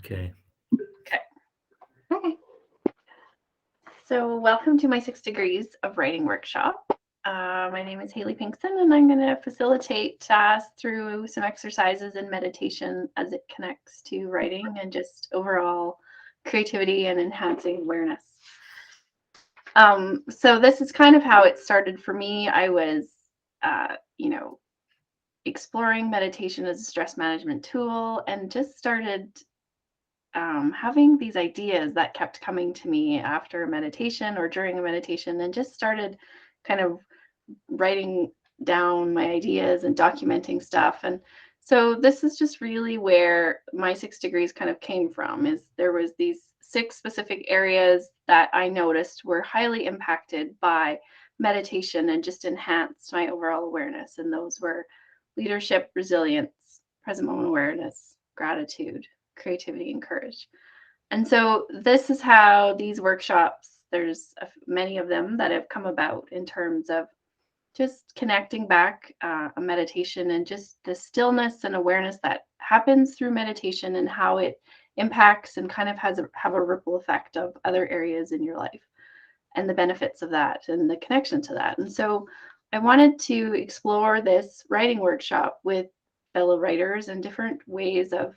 Okay. Okay. Okay. So welcome to my 6 Degrees of Writing workshop. My name is Haley Pinkston, and I'm going to facilitate us through some exercises and meditation as it connects to writing and just overall creativity and enhancing awareness. So this is kind of how it started for me. I was, exploring meditation as a stress management tool and just started having these ideas that kept coming to me after a meditation or during a meditation, and just started kind of writing down my ideas and documenting stuff. And so this is just really where my 6 degrees kind of came from. Is there was these 6 specific areas that I noticed were highly impacted by meditation and just enhanced my overall awareness. And those were leadership, resilience, present moment awareness, gratitude, creativity, and courage. And so this is how these workshops, there's many of them that have come about in terms of just connecting back a meditation and just the stillness and awareness that happens through meditation and how it impacts and kind of have a ripple effect of other areas in your life and the benefits of that and the connection to that. And so I wanted to explore this writing workshop with fellow writers and different ways of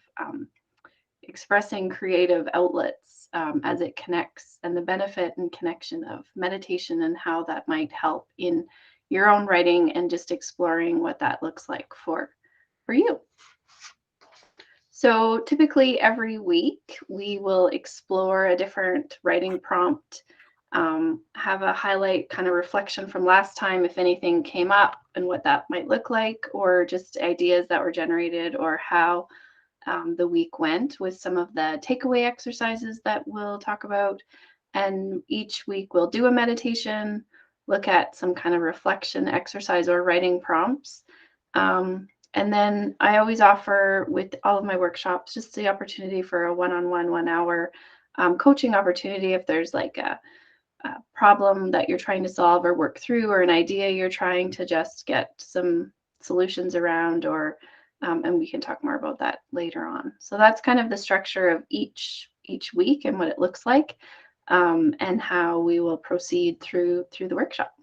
expressing creative outlets as it connects, and the benefit and connection of meditation and how that might help in your own writing and just exploring what that looks like for you. So typically every week we will explore a different writing prompt, have a highlight kind of reflection from last time if anything came up and what that might look like, or just ideas that were generated, or how the week went with some of the takeaway exercises that we'll talk about. And each week we'll do a meditation, look at some kind of reflection exercise or writing prompts. And then I always offer with all of my workshops just the opportunity for a one-on-one 1 hour coaching opportunity if there's like a problem that you're trying to solve or work through, or an idea you're trying to just get some solutions around, or and we can talk more about that later on. So that's kind of the structure of each week and what it looks like, and how we will proceed through the workshop.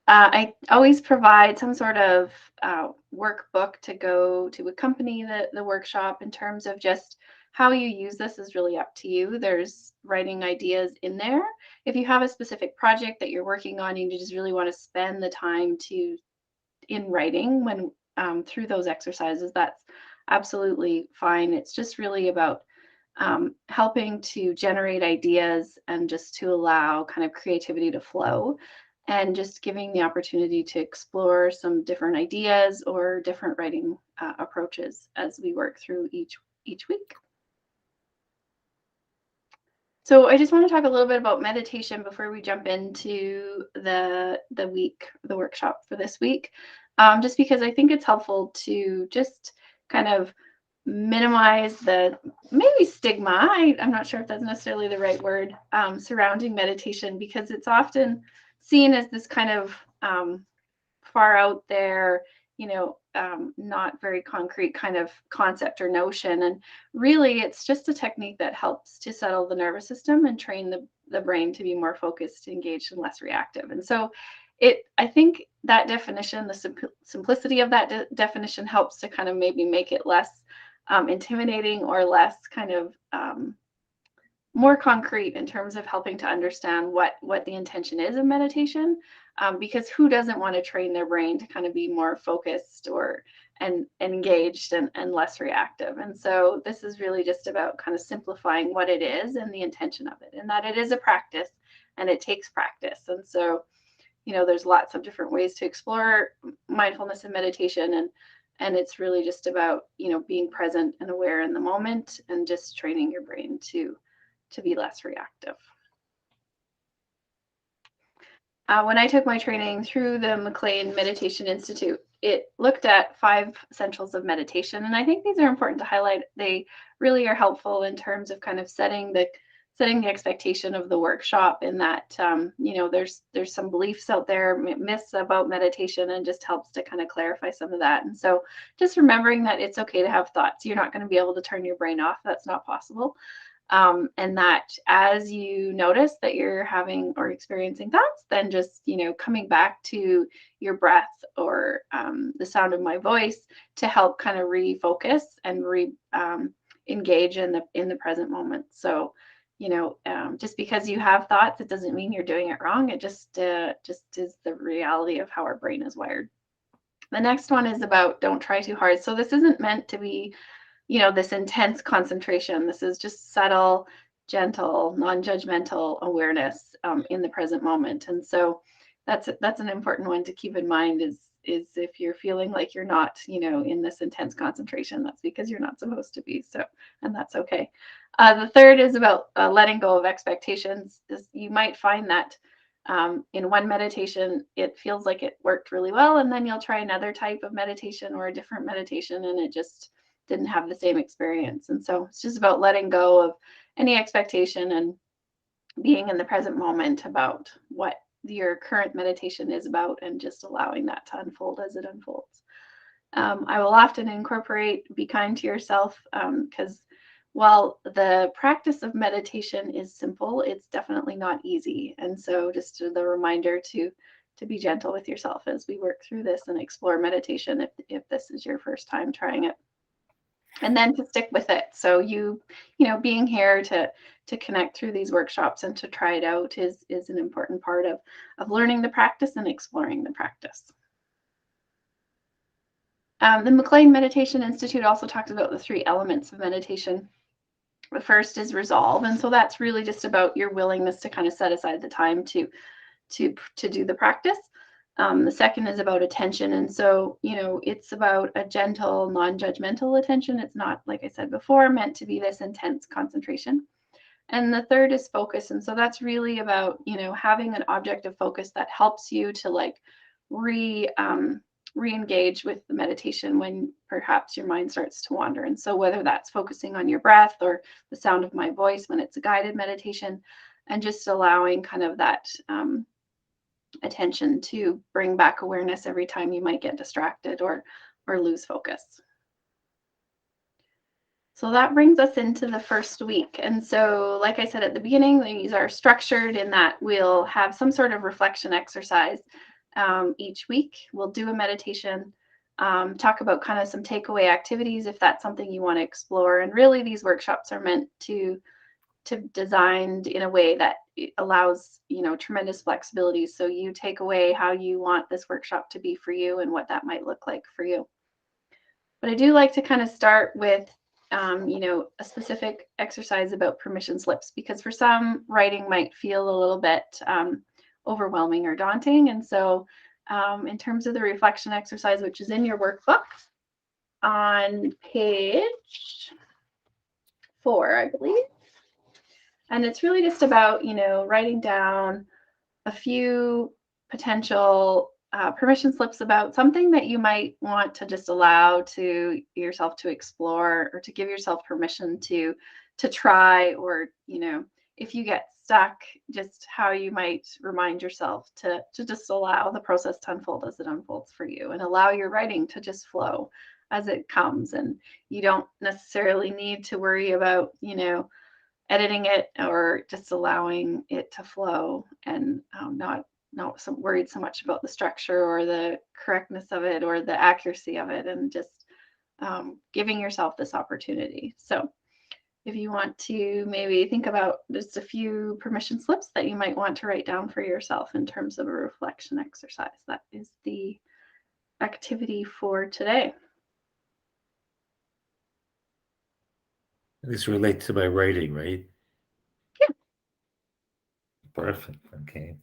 I always provide some sort of workbook to go to accompany the workshop. In terms of just how you use this is really up to you. There's writing ideas in there. If you have a specific project that you're working on, you just really want to spend the time in writing when through those exercises, that's absolutely fine. It's just really about helping to generate ideas and just to allow kind of creativity to flow, and just giving the opportunity to explore some different ideas or different writing approaches as we work through each week. So I just want to talk a little bit about meditation before we jump into the workshop for this week, just because I think it's helpful to just kind of minimize the maybe stigma. I'm not sure if that's necessarily the right word, surrounding meditation, because it's often seen as this kind of far out there, not very concrete kind of concept or notion. And really, it's just a technique that helps to settle the nervous system and train the brain to be more focused, engaged, and less reactive. And so I think that definition, the simplicity of that definition, helps to kind of maybe make it less intimidating, or less kind of more concrete in terms of helping to understand what the intention is of meditation, because who doesn't want to train their brain to kind of be more focused and engaged and less reactive. And so this is really just about kind of simplifying what it is and the intention of it, and that it is a practice and it takes practice. And so there's lots of different ways to explore mindfulness and meditation, and it's really just about being present and aware in the moment, and just training your brain to be less reactive. When I took my training through the McLean Meditation Institute, it looked at 5 essentials of meditation. And I think these are important to highlight. They really are helpful in terms of kind of setting setting the expectation of the workshop, in that there's some beliefs out there, myths about meditation, and just helps to kind of clarify some of that. And so just remembering that it's okay to have thoughts. You're not going to be able to turn your brain off. That's not possible. And that as you notice that you're having or experiencing thoughts, then just coming back to your breath or the sound of my voice to help kind of refocus and engage in the present moment. So just because you have thoughts, it doesn't mean you're doing it wrong. It just is the reality of how our brain is wired. The next one is about don't try too hard. So this isn't meant to be this intense concentration. This is just subtle, gentle, non-judgmental awareness in the present moment. And so that's an important one to keep in mind, is if you're feeling like you're not in this intense concentration, that's because you're not supposed to be. So, and that's okay. The third is about letting go of expectations. You might find that in one meditation it feels like it worked really well, and then you'll try another type of meditation or a different meditation and it just didn't have the same experience. And so it's just about letting go of any expectation and being in the present moment about what your current meditation is about, and just allowing that to unfold as it unfolds. I will often incorporate be kind to yourself, because while the practice of meditation is simple, it's definitely not easy. And so just the reminder to be gentle with yourself as we work through this and explore meditation, if this is your first time trying it. And then to stick with it. So being here to connect through these workshops and to try it out is an important part of learning the practice and exploring the practice. The McLean Meditation Institute also talks about the 3 elements of meditation. The first is resolve, and so that's really just about your willingness to kind of set aside the time to do the practice. The second is about attention, and so it's about a gentle, non-judgmental attention. It's not, like I said before, meant to be this intense concentration. And the third is focus, and so that's really about having an object of focus that helps you to re-engage with the meditation when perhaps your mind starts to wander. And so whether that's focusing on your breath or the sound of my voice when it's a guided meditation, and just allowing kind of that attention to bring back awareness every time you might get distracted or lose focus. So that brings us into the first week. And so, like I said at the beginning, these are structured in that we'll have some sort of reflection exercise each week. We'll do a meditation, talk about kind of some takeaway activities if that's something you want to explore. And really, these workshops are meant to designed in a way that allows tremendous flexibility. So you take away how you want this workshop to be for you and what that might look like for you. But I do like to kind of start with a specific exercise about permission slips, because for some, writing might feel a little bit overwhelming or daunting. And so in terms of the reflection exercise, which is in your workbook on page 4, I believe. And it's really just about, writing down a few potential permission slips about something that you might want to just allow to yourself to explore, or to give yourself permission to try, or if you get stuck, just how you might remind yourself to just allow the process to unfold as it unfolds for you, and allow your writing to just flow as it comes. And you don't necessarily need to worry about editing it, or just allowing it to flow, and not so worried so much about the structure or the correctness of it or the accuracy of it, and just giving yourself this opportunity. So if you want to maybe think about just a few permission slips that you might want to write down for yourself in terms of a reflection exercise, that is the activity for today. This relates to my writing, right? Yeah. Perfect. Okay.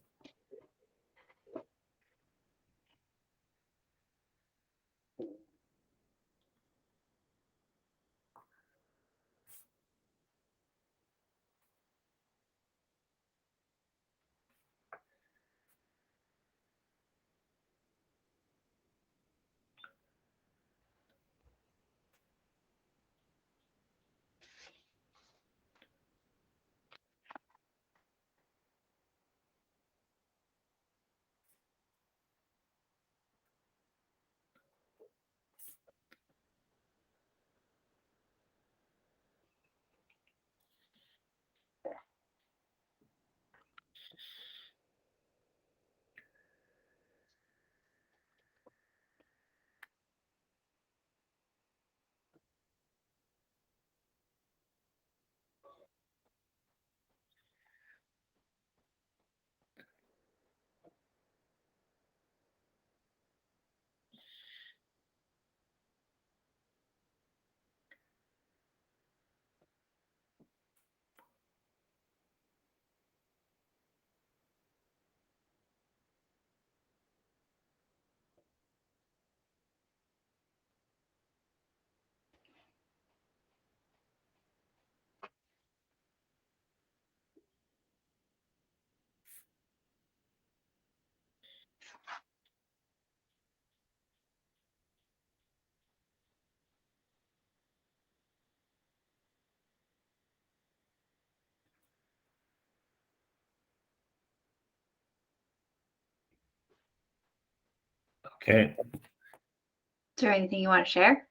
Okay. Is there anything you want to share?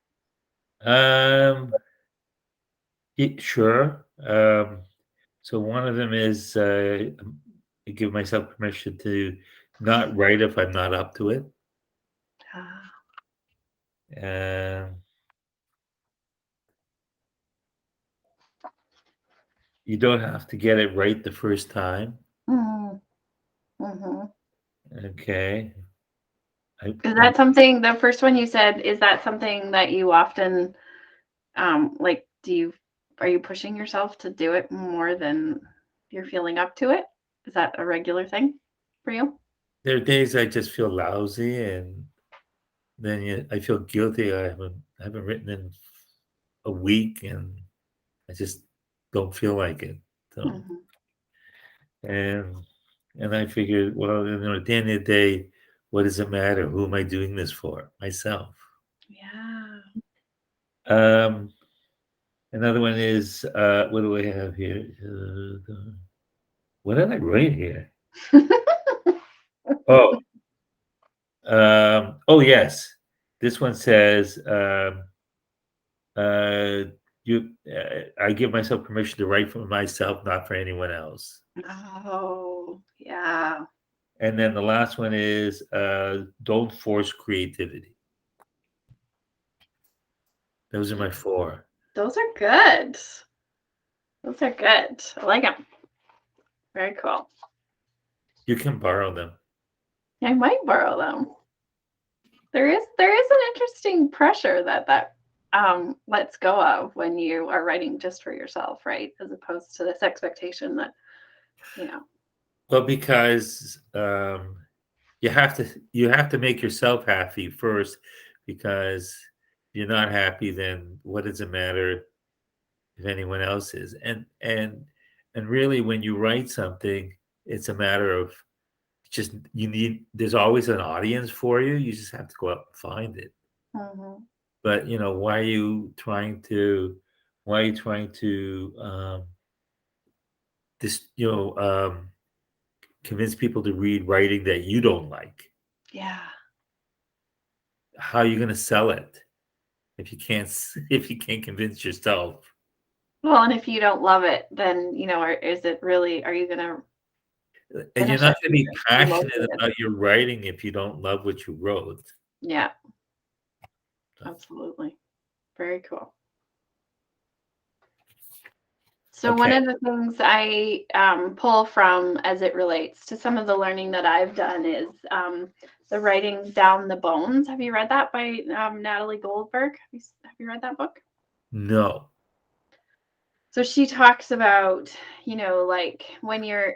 Um, sure. So one of them is I give myself permission to not write if I'm not up to it. Ah, Uh, you don't have to get it right the first time. mm, mhm. Okay. Is I that something, the first one you said, is that something that you often like, are you pushing yourself to do it more than you're feeling up to it? Is that a regular thing for you? there are days I just feel lousy, and then I feel guilty. I haven't written in a week, and I just don't feel like it. So Mhm. and and I figured, well, at the end of the day, what does it matter? Who am I doing this for? Myself. Yeah. Um, Another one is what do I have here? What did I write here? Oh, oh yes. This one says, uh, you. I give myself permission to write for myself, not for anyone else. Oh, yeah. And then the last one is, don't force creativity. Those are my four. Those are good. Those are good. I like them. Very cool. You can borrow them. I might borrow them. There is an interesting pressure that lets go of when you are writing just for yourself, right? As opposed to this expectation that, you know, Well, because you have to make yourself happy first, because if you're not happy, then what does it matter if anyone else is? And really, when you write something, it's a matter of just there's always an audience for you. You just have to go out and find it. mhm, But why are you trying to this convince people to read writing that you don't like? yeah. How are you going to sell it if you can't if you can't convince yourself? Well, and if you don't love it, then, is it really, are you gonna And you're finish not it? going to be Be passionate motivated. about your writing if you don't love what you wrote. Yeah, So, absolutely. Very cool. So one okay. of the things I pull from as it relates to some of the learning that I've done is the writing down the bones. Have you read that by Natalie Goldberg? Have you read that book? No. So she talks about, like when you're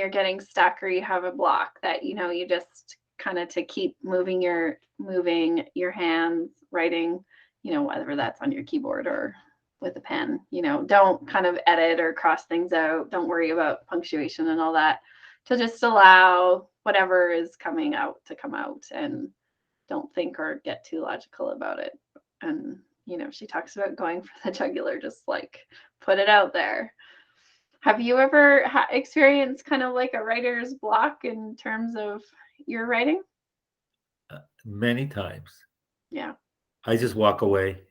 getting stuck or you have a block, that you just kind of to keep moving your hands, writing, whether that's on your keyboard or with a pen. Don't kind of edit or cross things out. Don't worry about punctuation and all that. To just allow whatever is coming out to come out, and don't think or get too logical about it. And she talks about going for the jugular, just like put it out there. Have you ever experienced kind of like a writer's block in terms of your writing? Many times. Yeah. I just walk away.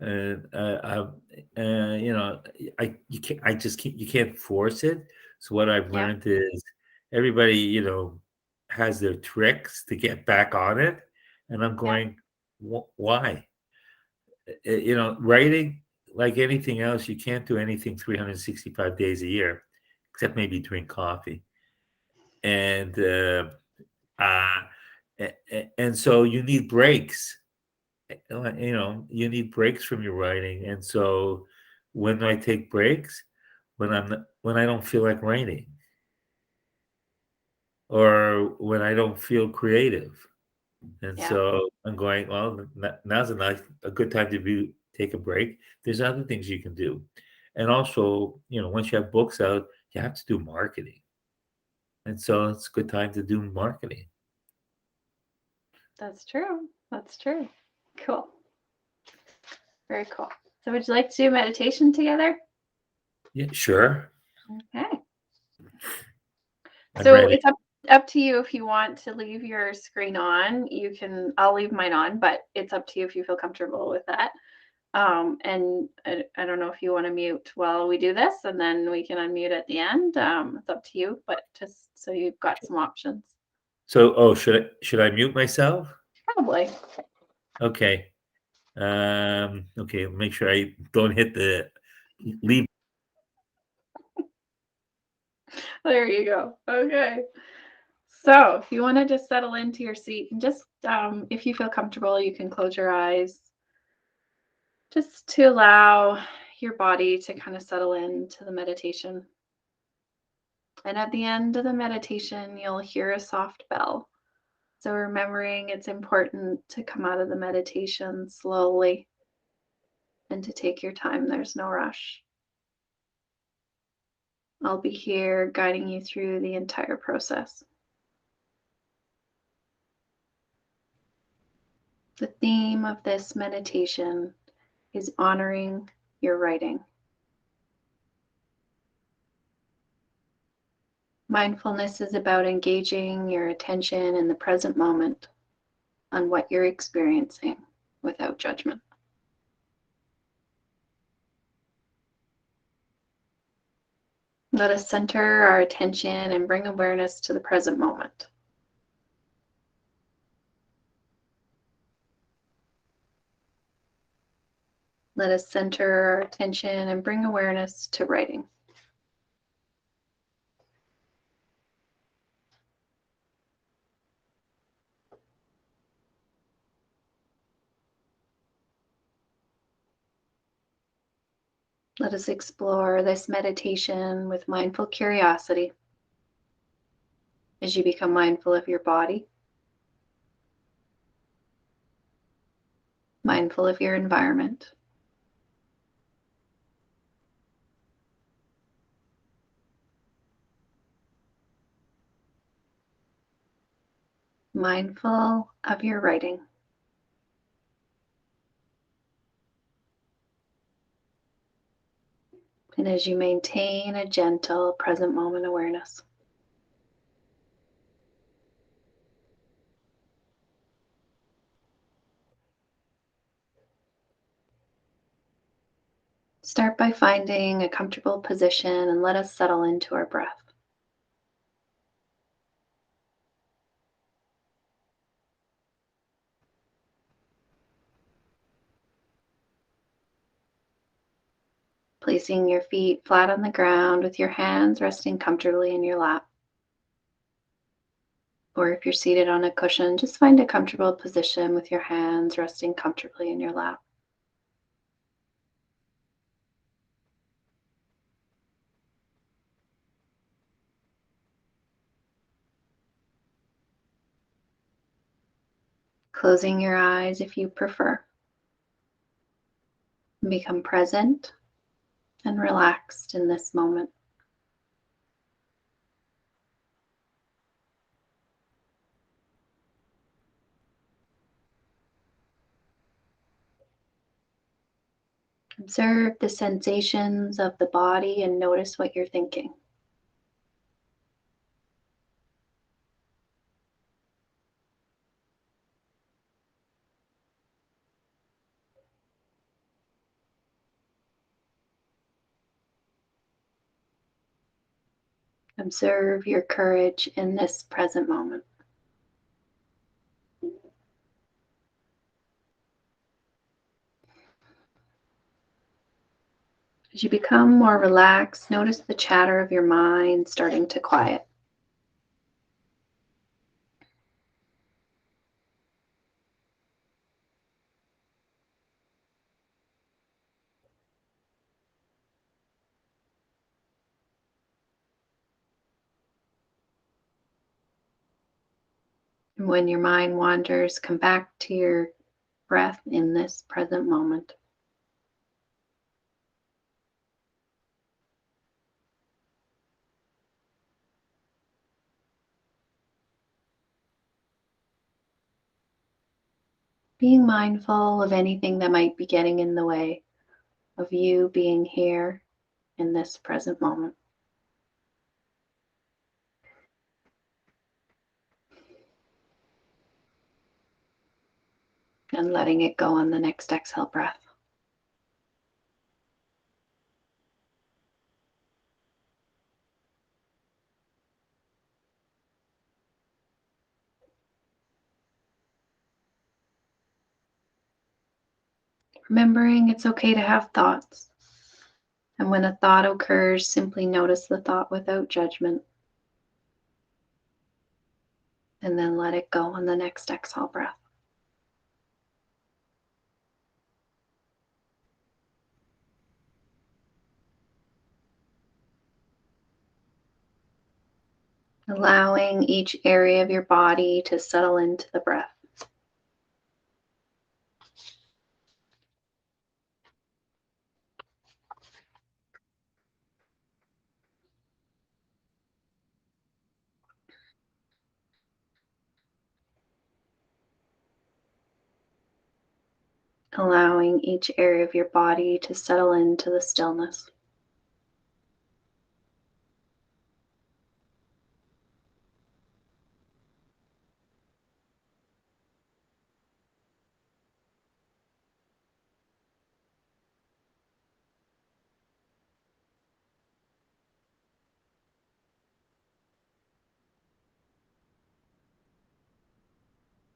And you can't force it. So what I've Yeah. learned is everybody has their tricks to get back on it, and I'm Yeah. going, why? Writing, like anything else, you can't do anything 365 days a year, except maybe drink coffee. And uh, and so you need breaks. You need breaks from your writing. And so when I take breaks, when I don't feel like writing, or when I don't feel creative. And Yeah. so I'm going, well, now's a good time to take a break. There's other things you can do. And also, once you have books out, you have to do marketing. And so it's a good time to do marketing. That's true. That's true. Cool. Very cool. So would you like to do meditation together? Yeah, sure. Okay. I'm So ready. up to you if you want to leave your screen on. You can, I'll leave mine on, but it's up to you if you feel comfortable with that. And I don't know if you want to mute while we do this, and then we can unmute at the end. It's up to you, but just so you've got some options. So, should I mute myself? Probably. Okay. Okay, make sure I don't hit the leave. There you go. Okay. So if you want to just settle into your seat and just, if you feel comfortable, you can close your eyes just to allow your body to kind of settle into the meditation. And at the end of the meditation, you'll hear a soft bell. So remembering it's important to come out of the meditation slowly and to take your time. There's no rush. I'll be here guiding you through the entire process. The theme of this meditation is honoring your writing. Mindfulness is about engaging your attention in the present moment on what you're experiencing without judgment. Let us center our attention and bring awareness to the present moment. Let us center our attention and bring awareness to writing. Let us explore this meditation with mindful curiosity as you become mindful of your body, mindful of your environment, mindful of your writing. And as you maintain a gentle present moment awareness. Start by finding a comfortable position and let us settle into our breath. Placing your feet flat on the ground with your hands resting comfortably in your lap. Or if you're seated on a cushion, just find a comfortable position with your hands resting comfortably in your lap. Closing your eyes if you prefer. Become present and relaxed in this moment. Observe the sensations of the body and notice what you're thinking. Observe your courage in this present moment. As you become more relaxed, notice the chatter of your mind starting to quiet. And when your mind wanders, come back to your breath in this present moment. Being mindful of anything that might be getting in the way of you being here in this present moment. and letting it go on the next exhale breath. Remembering it's okay to have thoughts. And when a thought occurs, simply notice the thought without judgment. And then let it go on the next exhale breath. Allowing each area of your body to settle into the breath. Allowing each area of your body to settle into the stillness.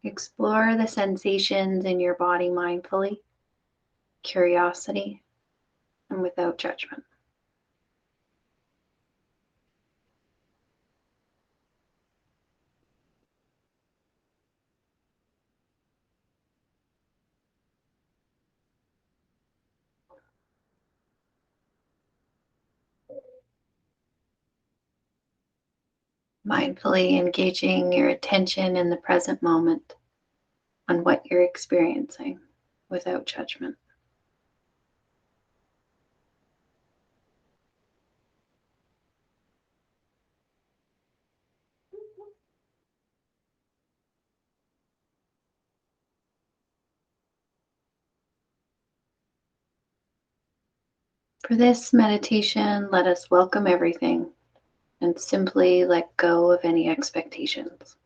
Explore the sensations in your body mindfully, curiosity, and without judgment. Mindfully engaging your attention in the present moment on what you're experiencing without judgment. For this meditation, let us welcome everything and simply let go of any expectations.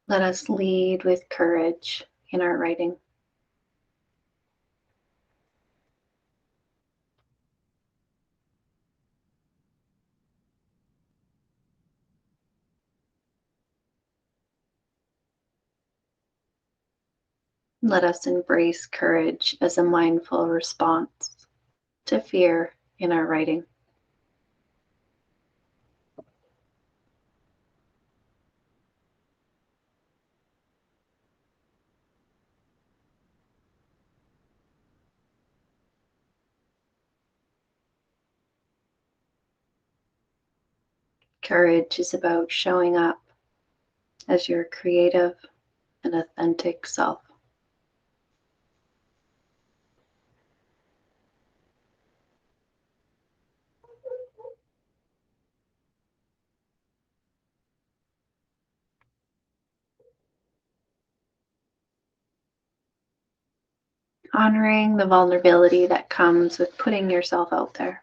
Let us lead with courage in our writing. Let us embrace courage as a mindful response to fear in our writing. Courage is about showing up as your creative and authentic self. Honoring the vulnerability that comes with putting yourself out there.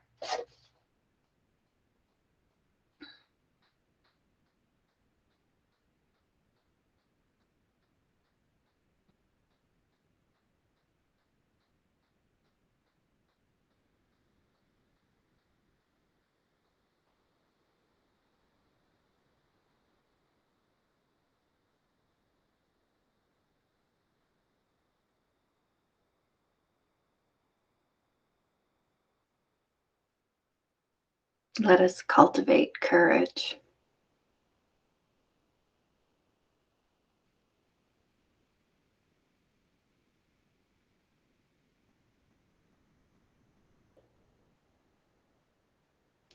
Let us cultivate courage.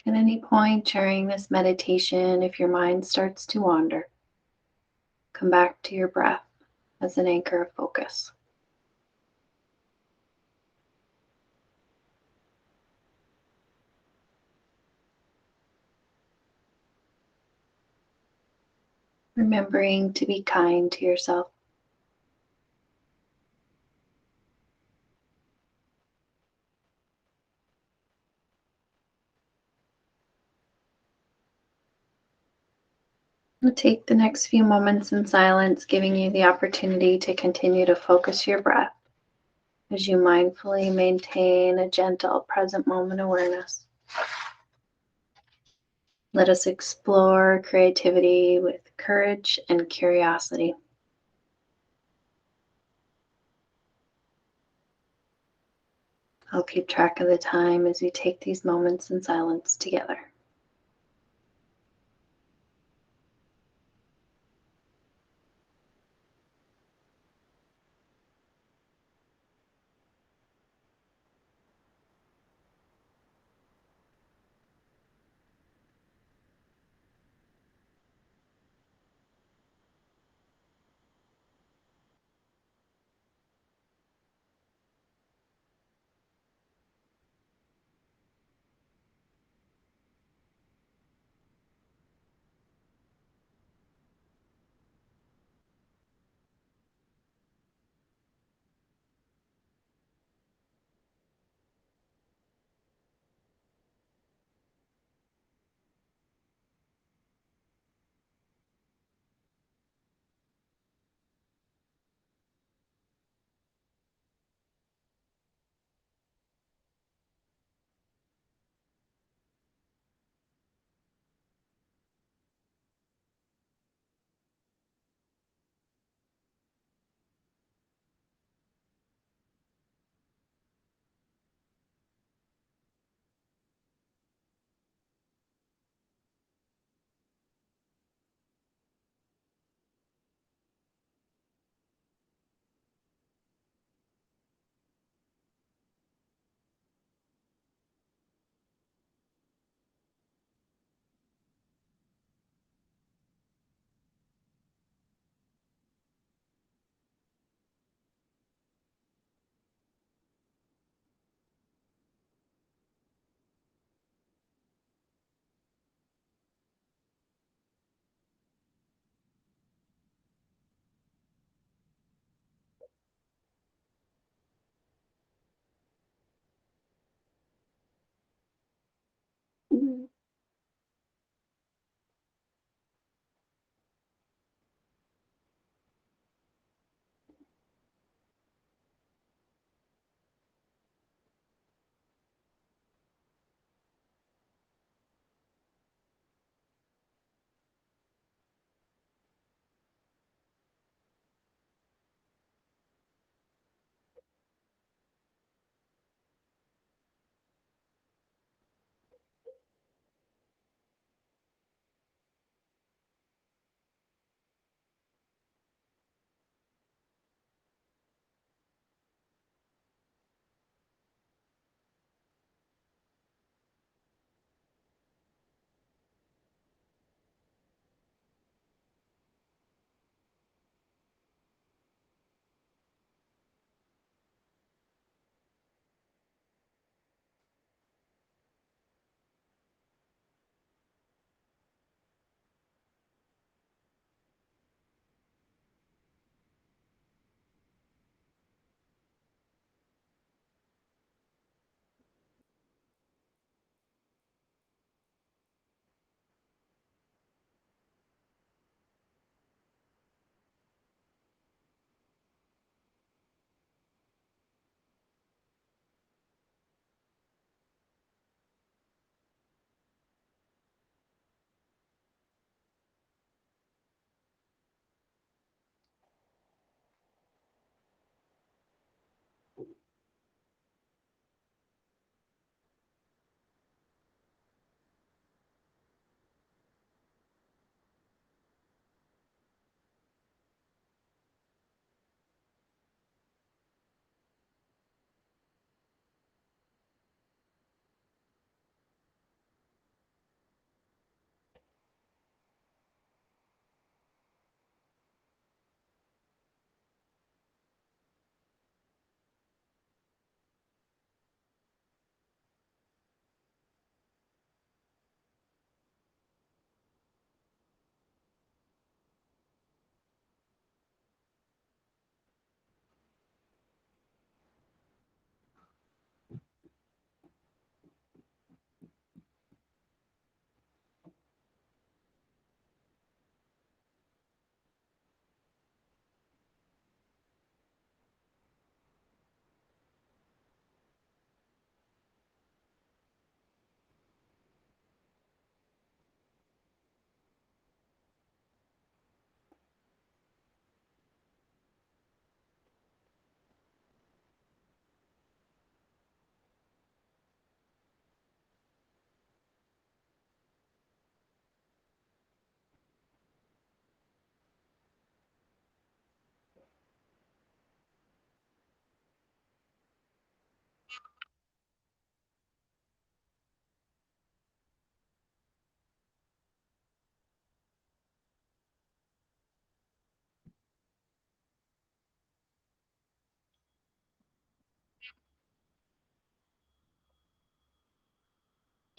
At any point during this meditation, if your mind starts to wander, come back to your breath as an anchor of focus. remembering to be kind to yourself. We'll take the next few moments in silence, giving you the opportunity to continue to focus your breath as you mindfully maintain a gentle present moment awareness. Let us explore creativity with courage and curiosity. I'll keep track of the time as we take these moments in silence together.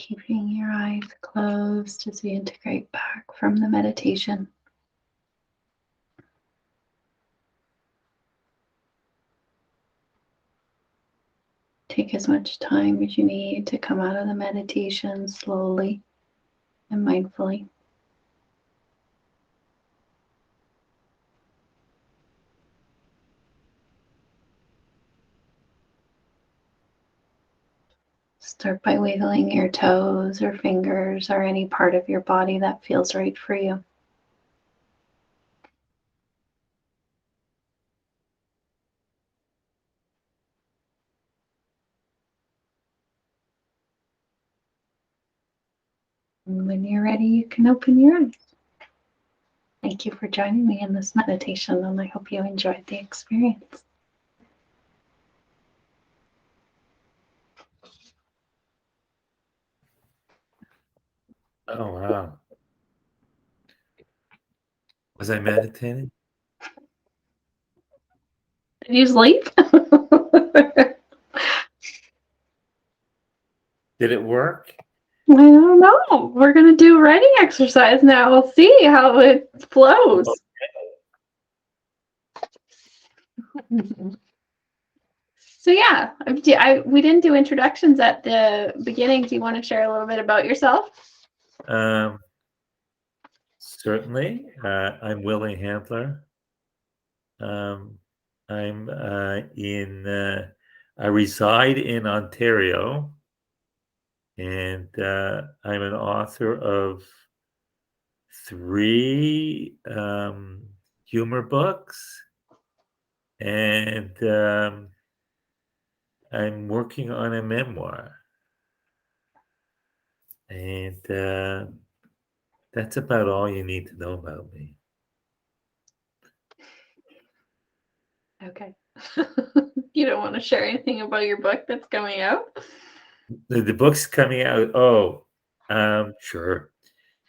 Keeping your eyes closed as we integrate back from the meditation. Take as much time as you need to come out of the meditation slowly and mindfully. Start by wiggling your toes or fingers or any part of your body that feels right for you. And when you're ready, you can open your eyes. Thank you for joining me in this meditation, and I hope you enjoyed the experience. Oh, wow. Was I meditating? Did you sleep? Did it work? I don't know. We're going to do a writing exercise now. We'll see how it flows. So yeah, we didn't do introductions at the beginning. Do you want to share a little bit about yourself? Certainly. I'm Willie Handler. I'm I reside in Ontario, and I'm an author of 3 humor books, and I'm working on a memoir. And that's about all you need to know about me. Okay. You don't want to share anything about your book that's coming out? The book's coming out. Oh, sure.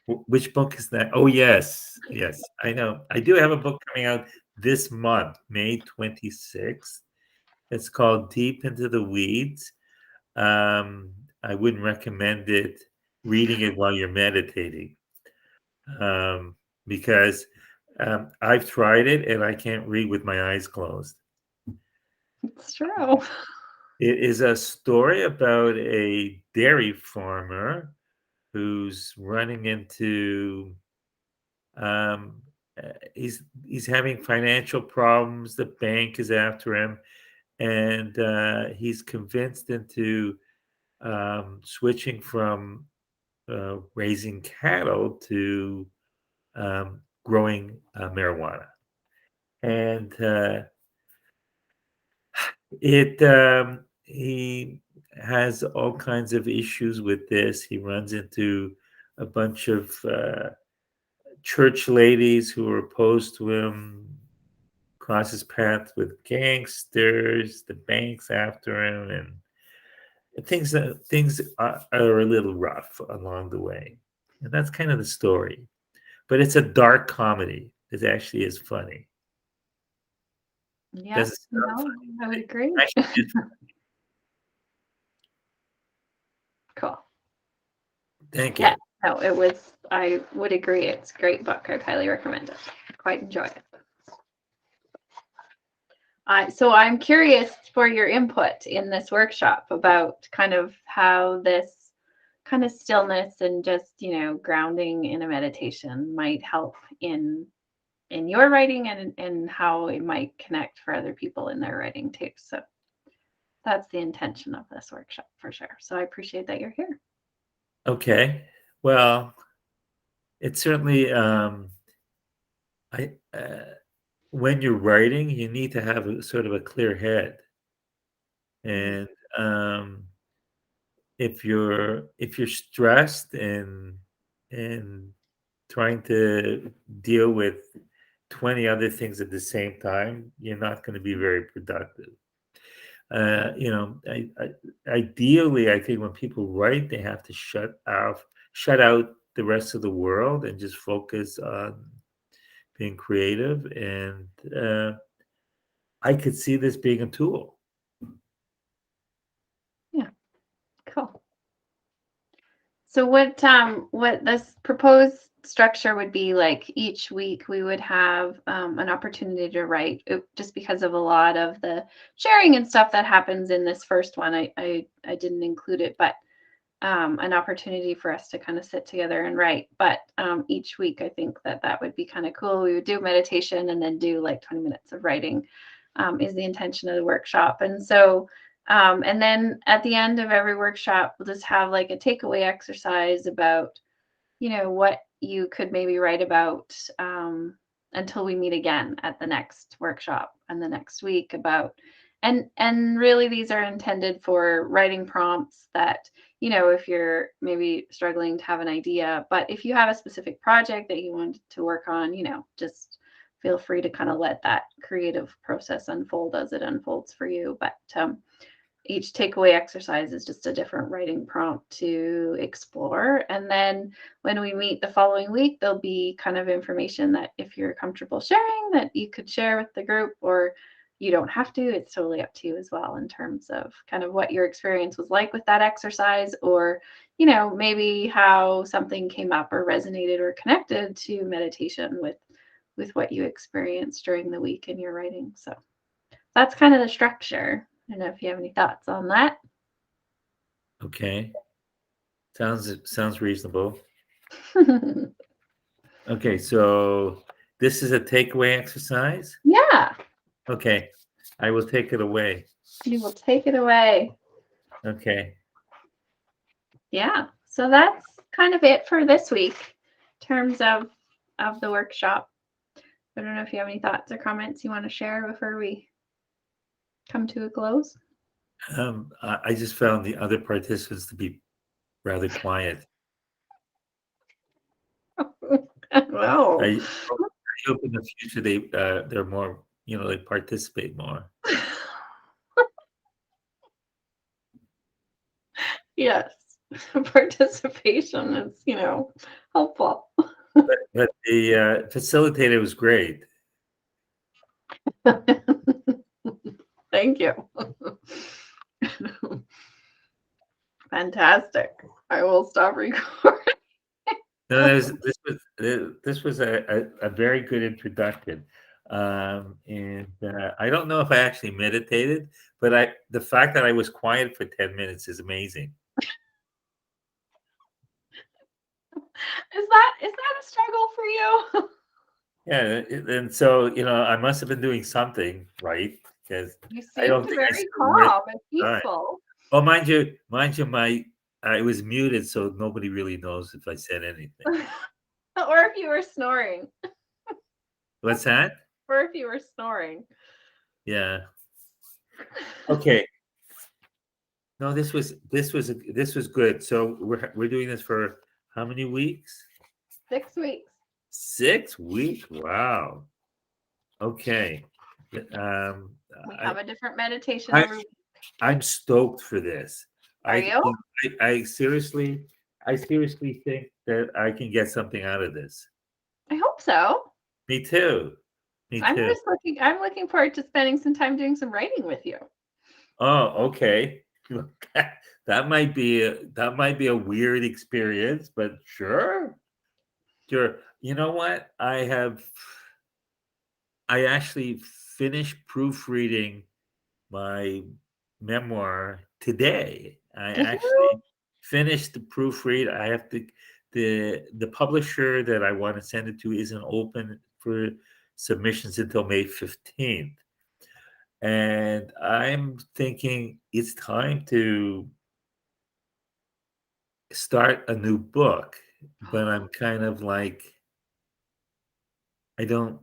Which book is that? Oh, yes. Yes, I know. I do have a book coming out this month, May 26th. It's called Deep into the Weeds. I wouldn't recommend reading it while you're meditating, because I've tried it and I can't read with my eyes closed. It's true. It is a story about a dairy farmer who's running into he's having financial problems. The bank is after him, and he's convinced into switching from raising cattle to growing marijuana. And he has all kinds of issues with this. He runs into a bunch of church ladies who are opposed to him, crosses paths with gangsters, the bank's after him, and things are a little rough along the way. And that's kind of the story. But it's a dark comedy. It actually is funny. Yeah, Does it sound no, funny? I would agree. Actually, it's Cool. Thank Yeah, you. no, I would agree. It's a great book. I'd highly recommend it. Quite enjoy it. So I'm curious for your input in this workshop about kind of how this kind of stillness and just, grounding in a meditation might help in your writing and how it might connect for other people in their writing too. So that's the intention of this workshop for sure. So I appreciate that you're here. Okay. Well, it's certainly I when you're writing, you need to have a sort of a clear head, and if you're stressed and trying to deal with 20 other things at the same time, you're not going to be very productive. Ideally, I think when people write, they have to shut out the rest of the world and just focus on being creative. And I could see this being a tool. Yeah, cool. So what this proposed structure would be like each week we would have an opportunity to write just because of a lot of the sharing and stuff that happens in this first one. I didn't include it, but an opportunity for us to kind of sit together and write. But each week, I think that would be kind of cool. We would do meditation and then do like 20 minutes of writing is the intention of the workshop. And so, and then at the end of every workshop, we'll just have like a takeaway exercise about, what you could maybe write about until we meet again at the next workshop and the next week about, and really these are intended for writing prompts that, if you're maybe struggling to have an idea, but if you have a specific project that you want to work on, just feel free to kind of let that creative process unfold as it unfolds for you. But each takeaway exercise is just a different writing prompt to explore. And then when we meet the following week, there'll be kind of information that if you're comfortable sharing, that you could share with the group, or you don't have to. It's totally up to you as well in terms of kind of what your experience was like with that exercise, or, maybe how something came up or resonated or connected to meditation with what you experienced during the week in your writing. So that's kind of the structure. I don't know if you have any thoughts on that. Okay. Sounds reasonable. Okay, so this is a takeaway exercise. Yeah, Okay, I will take it away. you will take it away. Okay. Yeah, so that's kind of it for this week in terms of the workshop. I don't know if you have any thoughts or comments you want to share before we come to a close. I just found the other participants to be rather quiet. Wow. I hope in the future they're more, they participate more. Yes, participation is, helpful. But the facilitator was great. Thank you. Fantastic. I will stop recording. No, this was a very good introduction, and I don't know if I actually meditated, but the fact that I was quiet for 10 minutes is amazing. Is that a struggle for you? Yeah, and so I must have been doing something right because You I seem don't think I said very a word. calm and All right. peaceful. Oh, mind you, my I was muted, so nobody really knows if I said anything. Or if you were snoring. What's that? Or if you were snoring. Yeah. Okay. No, this was good. So we're doing this for how many weeks? 6 weeks. 6 weeks. Wow. Okay. Um, We I, have a different meditation I every week. I'm stoked for this. Are I you? I seriously think that I can get something out of this. I hope so. Me too. Me too. I'm looking forward to spending some time doing some writing with you. Oh, okay. That might be a weird experience, but sure. Sure. You know what? I actually finished proofreading my memoir today. I Did you? actually finished the proofread. I have to the publisher that I want to send it to isn't open for submissions until May 15th. And I'm thinking it's time to start a new book, but I'm kind of like I don't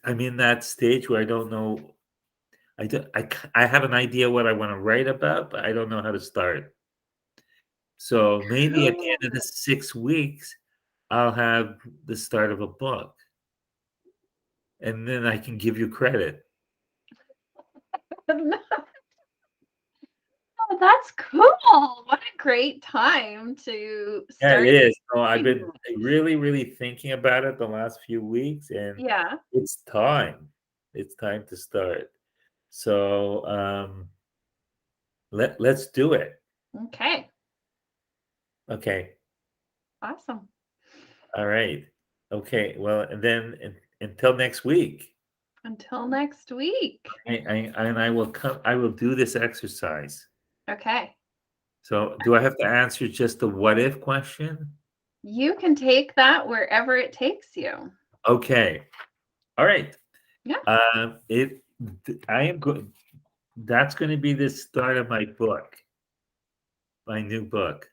I'm in that stage where I don't know. I have an idea what I want to write about, but I don't know how to start. So maybe at the end of the 6 weeks, I'll have the start of a book, and then I can give you credit. Oh, that's cool. What a great time to Yeah, it start. is. So I've been really, really thinking about it the last few weeks, and Yeah. it's time. It's time to start. So let's do it. Okay. Okay. Awesome. All right. Okay. Well, and then until next week, Until next week. I will come. I will do this exercise. Okay. So, do I have to answer just the what if question? You can take that wherever it takes you. Okay. All right. Yeah. I am good. That's going to be the start of my book, my new book.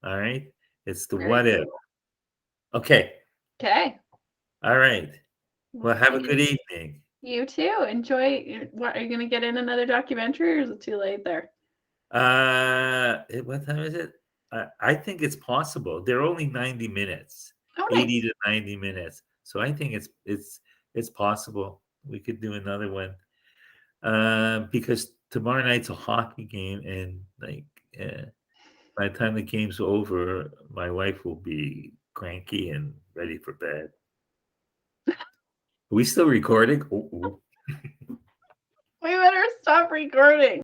All right. It's the Very what if. cool. Okay. Okay. All right. Well, have a You good evening. you too. Enjoy. What, are you going to get in another documentary, or is it too late there? What time is it? I think it's possible. They're only 90 minutes, Oh, 80 nice. to 90 minutes. So I think it's possible. We could do another one. Because tomorrow night's a hockey game, and like by the time the game's over, my wife will be cranky and ready for bed. Are we still recording? Oh, oh. We better stop recording.